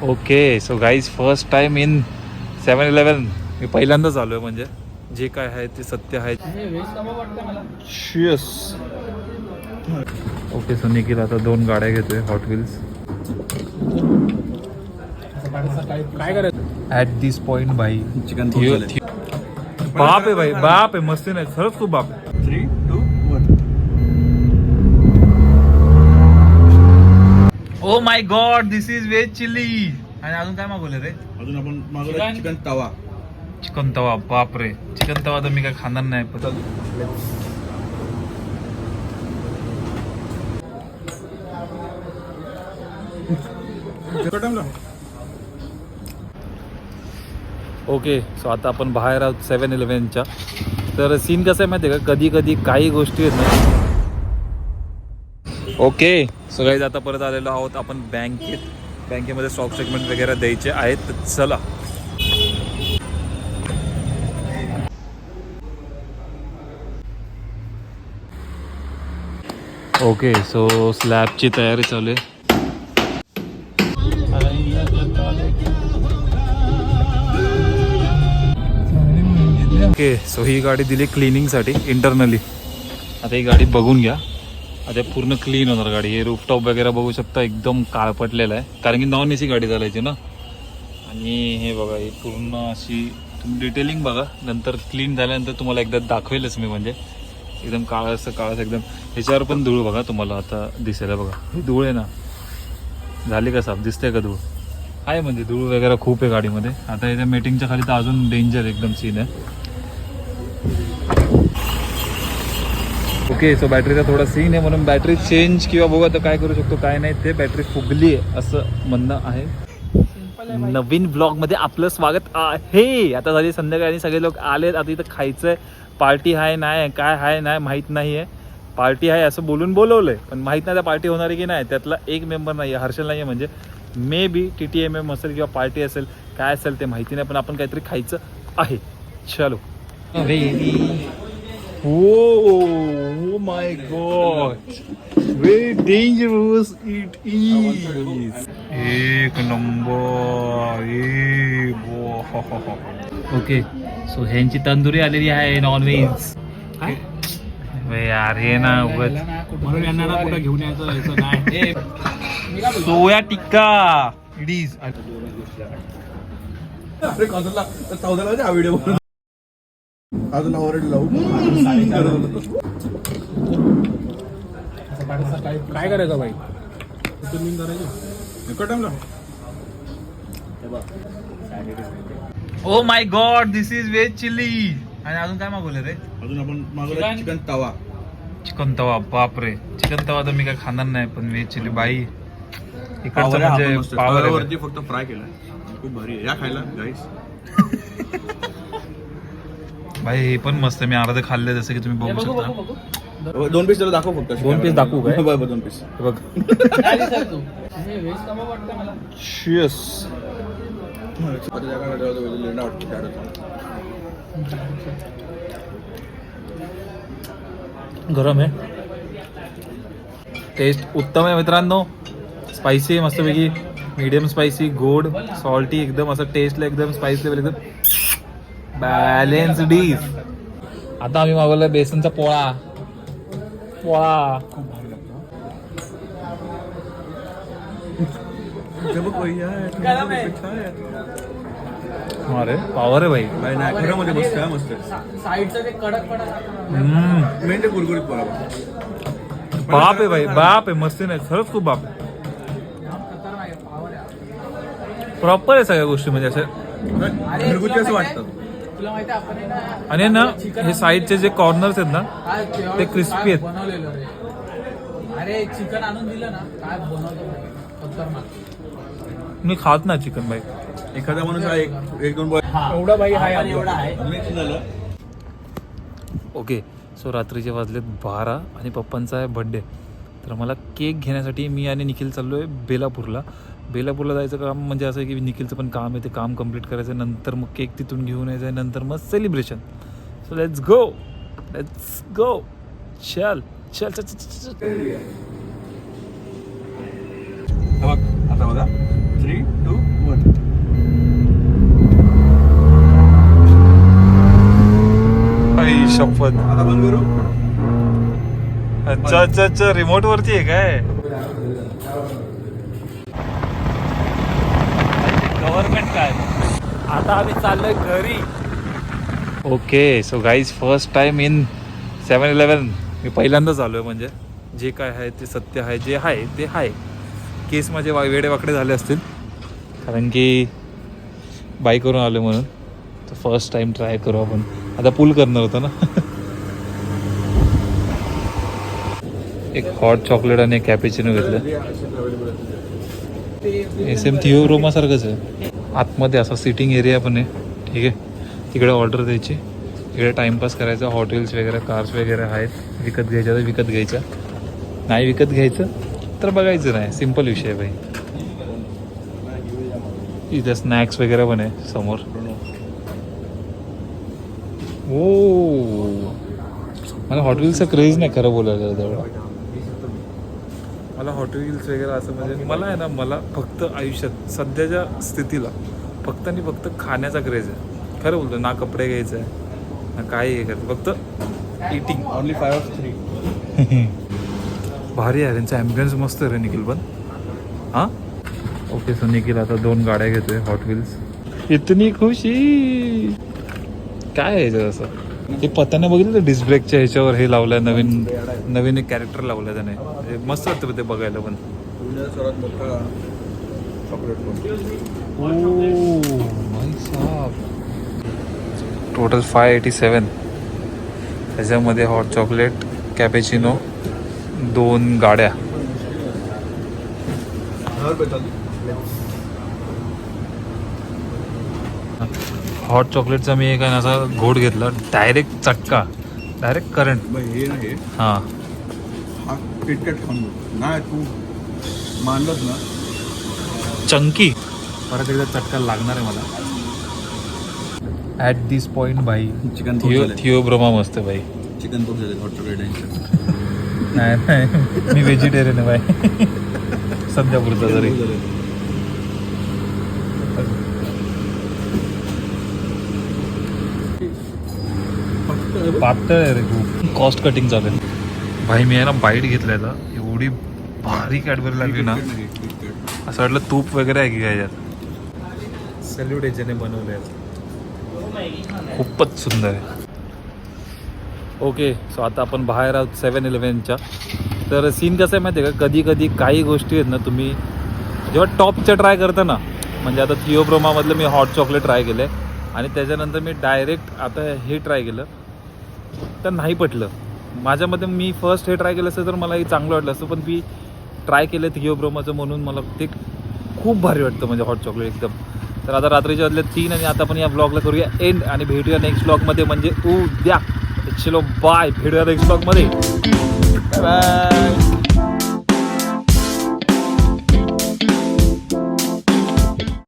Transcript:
Okay so guys first time in 7-Eleven. मी पहिल्यांदाच आलो आहे, म्हणजे जे काय आहे ते सत्य आहे. शियस. ओके सो निखिल आता 2 गाड्या घेतोय हॉट व्हील्स. काय करायचं ॲट दिस पॉइंट भाई चिकन बाप आहे भाई, बाप आहे. मस्ती नाही, खरंच खूप बाप आहे. 3, 2, 1. Oh my god, this is veg chilli. आणि अजून काय मागवलं रे? अजून आपण मागवलं चिकन तवा. चिकन तवा. बाप रे, चिकन तवा तर मी काय खाणार नाही. पण ओके सो आता आपण बाहेर आहोत 7-Elevenच्या. तर सीन कसं आहे माहिती आहे का, कधी कधी काही गोष्टी आहेत ना. ओके सो गाईज आता परत आलेलो आहोत आपण बँकेमध्ये स्टॉक सेगमेंट वगैरे द्यायचे आहेत. तर चला. ओके सो स्लॅबची तयारी चालू आहे. ओके सो ही गाडी दिली क्लिनिंगसाठी इंटरनली. आता ही गाडी बघून घ्या. आता पूर्ण क्लीन होणार गाडी. हे रूफटॉप वगैरे बघू शकता, एकदम काळपटलेलं आहे, कारण की नॉन AC गाडी चालायची ना. आणि हे बघा, ही पूर्ण अशी तुम्ही डिटेलिंग बघा. नंतर क्लीन झाल्यानंतर तुम्हाला एकदा दाखवेलच मी. म्हणजे एकदम काळाच एकदम. ह्याच्यावर पण धूळ बघा, तुम्हाला आता दिसेल बघा. ही धूळ आहे ना, झाली का साफ? दिसते का धूळ? आहे म्हणजे धूळ वगैरे खूप आहे गाडीमध्ये. आता याच्या मेटिंगच्या खाली तर अजून डेंजर एकदम सीन आहे. ओके सो बॅटरीचा थोडा सीन आहे, म्हणून बॅटरी चेंज किंवा बघा तर काय करू शकतो काय नाही ते. बॅटरी फुगली आहे असं म्हणणं आहे. नवीन ब्लॉगमध्ये आपलं स्वागत आहे. आता झाली संध्याकाळी, सगळे लोक आलेत. आता इथं खायचंय. पार्टी आहे नाही काय आहे नाही माहीत नाही आहे. पार्टी आहे असं बोलून बोलवलंय, पण माहीत नाही त्या पार्टी होणार आहे की नाही. त्यातला एक मेंबर नाही आहे, हर्षल नाही आहे. म्हणजे मे बी TTMM असेल किंवा पार्टी असेल, काय असेल ते माहिती नाही, पण आपण काहीतरी खायचं आहे. चलो. Oh my God, very dangerous it is. एक नंबर. ओके सो ह्यांची तंदुरी आलेली आहे नॉनव्हेज. यार हे ना म्हणून यांना ना कुठं घेऊन यायचं काय. Soya tikka it is. हा व्हिडिओ अजून ओरड लावू. काय करायचं बाई. Oh my god, this is veg chilli. आणि अजून काय मागवलं रे? अजून आपण मागवलं चिकन तवा. चिकन तवा. बाप रे, चिकन तवा तर मी काय खाणार नाही, पण व्हेज चिली बाई इकडचं म्हणजे पावरवरती फक्त फ्राय केलाय. खूप भारी आहे, या खायला गाईस. भाई हे पण मस्त. मी अर्ध खाल्ले, जसं की तुम्ही बघू शकता. 2 पीस जरा दाखव फक्त. 2 पीस दाखवू काय? बरोबर 2 पीस बघ. शियस. गरम आहे. टेस्ट उत्तम आहे मित्रांनो. स्पायसी आहे मस्तपैकी. मीडियम स्पायसी, गोड, सॉल्टी, एकदम असं टेस्टला एकदम स्पाइस लेवल एकदम बॅलेन्स डिश. आता आम्ही मागवला बेसनचा पोळा. खूप भारी लागतो. अरे पावर आहे भाई. नाही खरं मस्त आहे. मस्त साईडचं ते कडक मेन ते गुरगुरीत बरोबर. बाप आहे भाई, बाप आहे. मस्ती नाही, खरंच खूप बाप. प्रॉपर आहे सगळ्या गोष्टी, म्हणजे असं घरगुती असं वाटतं. तुला माहिती आपण आणि ना हे साईडचे जे कॉर्नर्स आहेत ना ते क्रिस्पी आहेत. बनवलेलं रे. अरे चिकन आणून दिलं ना, काय बनवतो खतरनाक. मी खात ना चिकन भाई. एखादा माणूस एक 2 एवढा बाई आहे, एवढा आहे. झालं. ओके सो रात्रीचे वाजलेत 12 आणि पप्पांचा आहे बड्डे. तर मला केक घेण्यासाठी मी आणि निखिल चाललो आहे बेलापूरला जायचं काम. म्हणजे असं की निखिलचं पण काम आहे, ते काम कंप्लीट करायचं, नंतर मग केक तिथून घेऊन यायचं आहे, नंतर मग सेलिब्रेशन. So let's go. चल. बघ आता बघा 3, 2 शपथ. आता बंद करू. अच्छा अच्छा अच्छा, रिमोट वरती आहे काय? गव्हर्नमेंट काय. आता आम्ही चाललोय घरी. Okay so guys, first time in 7-Eleven. मी पहिल्यांदाच आलोय. म्हणजे जे काय आहे ते सत्य आहे, जे आहे ते आहे. केस माझे वेडे वाकडे झाले असतील कारण की बाईकवरून आलो म्हणून. तर फर्स्ट टाइम ट्राय करू आपण. आता पूल करणार होतं ना. एक हॉट चॉकलेट आणि एक कॅपेचिनो घेतलं. सेम थिओब्रोमा सारखंच आहे. आतमध्ये असा सिटिंग एरिया पण आहे. ठीक आहे, तिकडे ऑर्डर द्यायची, इकडे टाइमपास करायचा. हॉटेल्स वगैरे, कार्स वगैरे आहेत. विकत घ्यायच्या तर विकत घ्यायच्या, नाही विकत घ्यायचं तर बघायचं नाही. सिम्पल विषय आहे भाई. इथे स्नॅक्स वगैरे पण आहे समोर. ओ, मला हॉट व्हील्सचा क्रेज नाही खरं बोलायला तेवढं. मला हॉट व्हील्स वगैरे असं म्हणजे मला आहे ना, मला फक्त आयुष्यात सध्याच्या स्थितीला फक्त आणि फक्त खाण्याचा क्रेज आहे. खरं बोलतो ना. कपडे घ्यायचं आहे ना, काय हे करतं, फक्त इटिंग. Only 5 of 3. भारी आहे त्यांचा ॲम्बियन्स मस्त आहे रे निखिल पण. हां ओके. सो निखिल आता 2 गाड्या घेतोय हॉट व्हील्स. इतनी खुशी काय आहे याचं असं. ते पत्त्याने बघितलं डिस्क ब्रेकच्या ह्याच्यावर हे लावलंय, नवीन एक कॅरेक्टर लावलाय त्याने. ते मस्त वाटतं ते बघायला पण. सर्वात मोठा चॉकलेट. टोटल 587. त्याच्यामध्ये हॉट चॉकलेट, कॅपेचिनो, 2 गाड्या. हॉट चॉकलेटचा मी एक असा घोट घेतला. डायरेक्ट चटका, डायरेक्ट करंट. हे नाही. हां हा किटकॅट खाऊन नाही तू मानलंच ना. चंकी. परत एकदा चटका लागणार आहे मला. ॲट दिस पॉईंट भाई चिकन थिओब्रोमा मस्त आहे भाई. चिकन पॉप झाले हॉट चॉकलेट. नाही नाही, मी व्हेजिटेरियन आहे भाई. सध्या पुरता तरी. पातळ आहे रे खूप. कॉस्ट कटिंग चालेल भाई. मी आहे ना बाईट घेतलाय आता. एवढी भारी कॅडबरी लागली ना, असं वाटलं तूप वगैरे आहे की काय यात. सॅल्यूट याच्याने बनवलं आहे. खूपच सुंदर आहे. ओके सो आता आपण बाहेर आहोत 7-Elevenच्या. तर सीन कसं आहे माहिती आहे का, कधी कधी काही गोष्टी आहेत ना, तुम्ही जेव्हा टॉपच्या ट्राय करता ना, म्हणजे आता थिओब्रोमामधलं मी हॉट चॉकलेट ट्राय केलं आहे आणि त्याच्यानंतर मी डायरेक्ट आता हे ट्राय केलं तर नाही पटलं माझ्यामध्ये. मी फर्स्ट हे ट्राय केलं असतं तर मला हे चांगलं वाटलं असतं, पण मी ट्राय केलं थिओब्रोमाचं म्हणून मला ते खूप भारी वाटतं म्हणजे हॉट चॉकलेट एकदम. तर आता रात्रीच्या वाजले 3 आणि आता आपण या ब्लॉगला करूया एंड आणि भेटूया नेक्स्ट ब्लॉगमध्ये म्हणजे उद्या. चलो बाय, भेटूया नेक्स्ट ब्लॉगमध्ये. Bye bye.